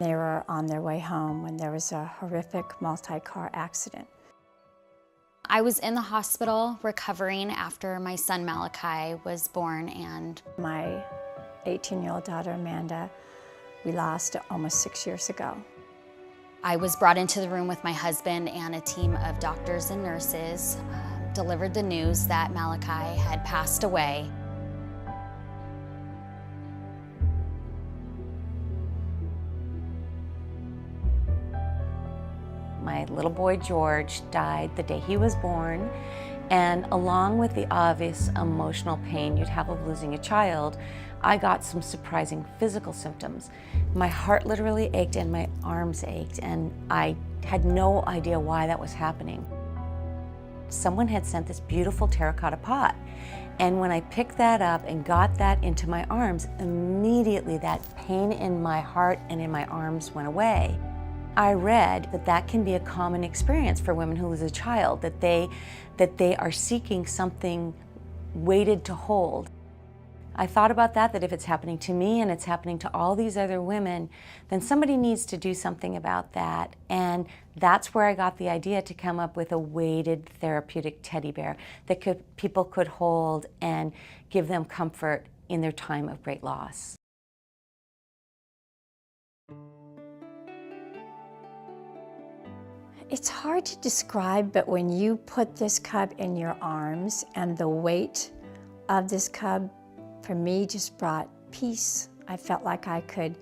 They were on their way home when there was a horrific multi-car accident. I was in the hospital recovering after my son Malachi was born, and My 18-year-old daughter, Amanda, we lost almost 6 years ago. I was brought into the room with my husband, and a team of doctors and nurses delivered the news that Malachi had passed away. My little boy George died the day he was born, and along with the obvious emotional pain you'd have of losing a child, I got some surprising physical symptoms. My heart literally ached and my arms ached, and I had no idea why that was happening. Someone had sent this beautiful terracotta pot, and when I picked that up and got that into my arms, immediately that pain in my heart and in my arms went away. I read that that can be a common experience for women who lose a child, that they are seeking something weighted to hold. I thought about that if it's happening to me and it's happening to all these other women, then somebody needs to do something about that. And that's where I got the idea to come up with a weighted therapeutic teddy bear that people could hold and give them comfort in their time of great loss. It's hard to describe, but when you put this cub in your arms and the weight of this cub, for me, just brought peace. I felt like I could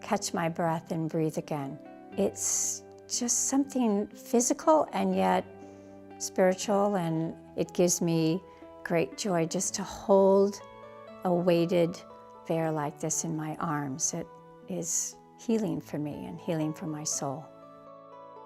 catch my breath and breathe again. It's just something physical and yet spiritual, and it gives me great joy just to hold a weighted bear like this in my arms. It is healing for me and healing for my soul.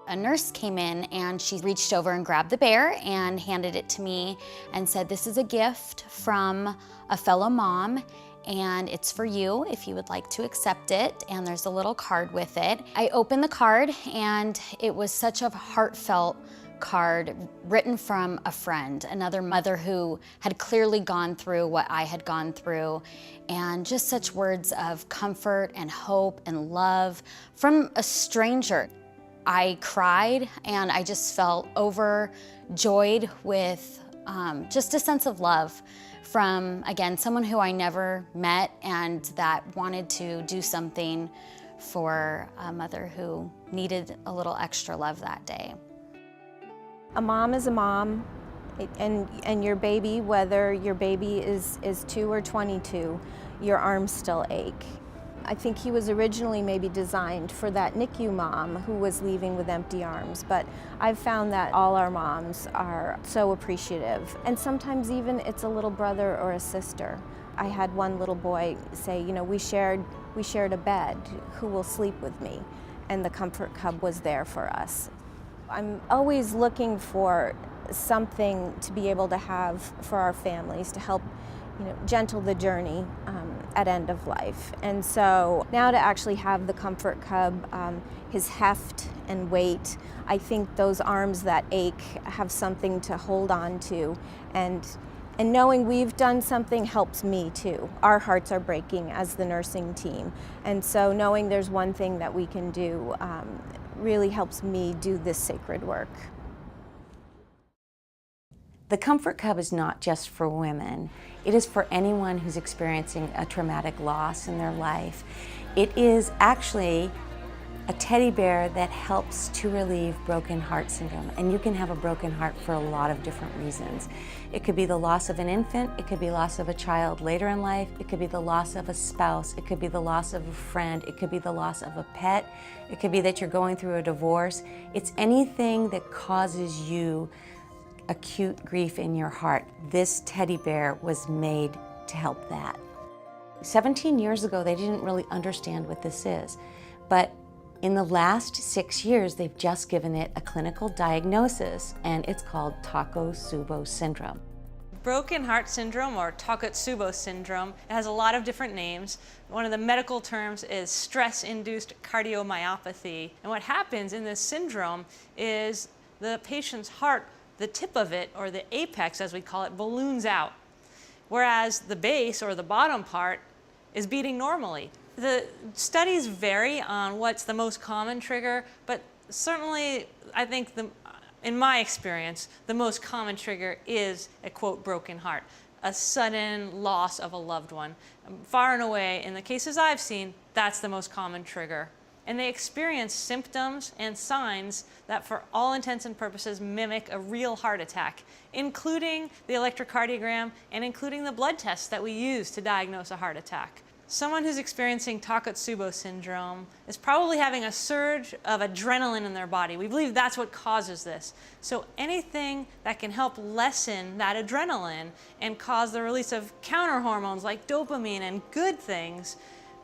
A nurse came in and she reached over and grabbed the bear and handed it to me and said, "This is a gift from a fellow mom, and it's for you if you would like to accept it," and there's a little card with it. I opened the card, and it was such a heartfelt card written from a friend, another mother who had clearly gone through what I had gone through, and just such words of comfort and hope and love from a stranger. I cried, and I just felt overjoyed with just a sense of love from, again, someone who I never met and that wanted to do something for a mother who needed a little extra love that day. A mom is a mom, and your baby, whether your baby is 2 or 22, your arms still ache. I think he was originally maybe designed for that NICU mom who was leaving with empty arms, but I've found that all our moms are so appreciative. And sometimes even it's a little brother or a sister. I had one little boy say, you know, we shared a bed, who will sleep with me? And the Comfort Cub was there for us. I'm always looking for something to be able to have for our families to help, you know, gentle the journey at end of life. And so now to actually have the Comfort Cub, his heft and weight, I think those arms that ache have something to hold on to, and knowing we've done something helps me too. Our hearts are breaking as the nursing team, and so knowing there's one thing that we can do really helps me do this sacred work. The Comfort Cub is not just for women. It is for anyone who's experiencing a traumatic loss in their life. It is actually a teddy bear that helps to relieve broken heart syndrome. And you can have a broken heart for a lot of different reasons. It could be the loss of an infant, it could be loss of a child later in life, it could be the loss of a spouse, it could be the loss of a friend, it could be the loss of a pet, it could be that you're going through a divorce. It's anything that causes you acute grief in your heart. This teddy bear was made to help that. 17 years ago, they didn't really understand what this is, but in the last 6 years, they've just given it a clinical diagnosis, and it's called Takotsubo syndrome. Broken heart syndrome, or Takotsubo syndrome, it has a lot of different names. One of the medical terms is stress-induced cardiomyopathy. And what happens in this syndrome is the patient's heart, the tip of it, or the apex as we call it, balloons out, whereas the base, or the bottom part, is beating normally. The studies vary on what's the most common trigger, but certainly I think in my experience, the most common trigger is a quote broken heart, a sudden loss of a loved one. Far and away, in the cases I've seen, that's the most common trigger. And they experience symptoms and signs that for all intents and purposes mimic a real heart attack, including the electrocardiogram and including the blood tests that we use to diagnose a heart attack. Someone who's experiencing Takotsubo syndrome is probably having a surge of adrenaline in their body. We believe that's what causes this. So anything that can help lessen that adrenaline and cause the release of counter hormones like dopamine and good things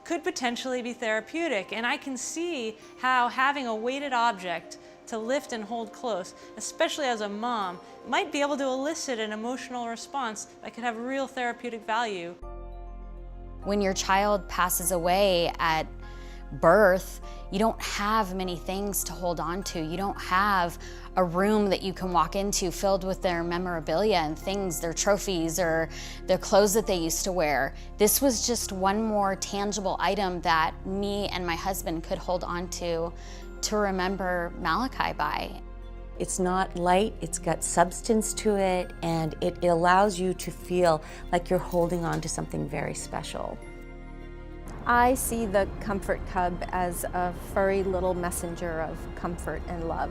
could potentially be therapeutic. And I can see how having a weighted object to lift and hold close, especially as a mom, might be able to elicit an emotional response that could have real therapeutic value. When your child passes away at birth, you don't have many things to hold on to. You don't have a room that you can walk into filled with their memorabilia and things, their trophies or their clothes that they used to wear. This was just one more tangible item that me and my husband could hold on to remember Malachi by. It's not light, it's got substance to it, and it allows you to feel like you're holding on to something very special. I see the Comfort Cub as a furry little messenger of comfort and love.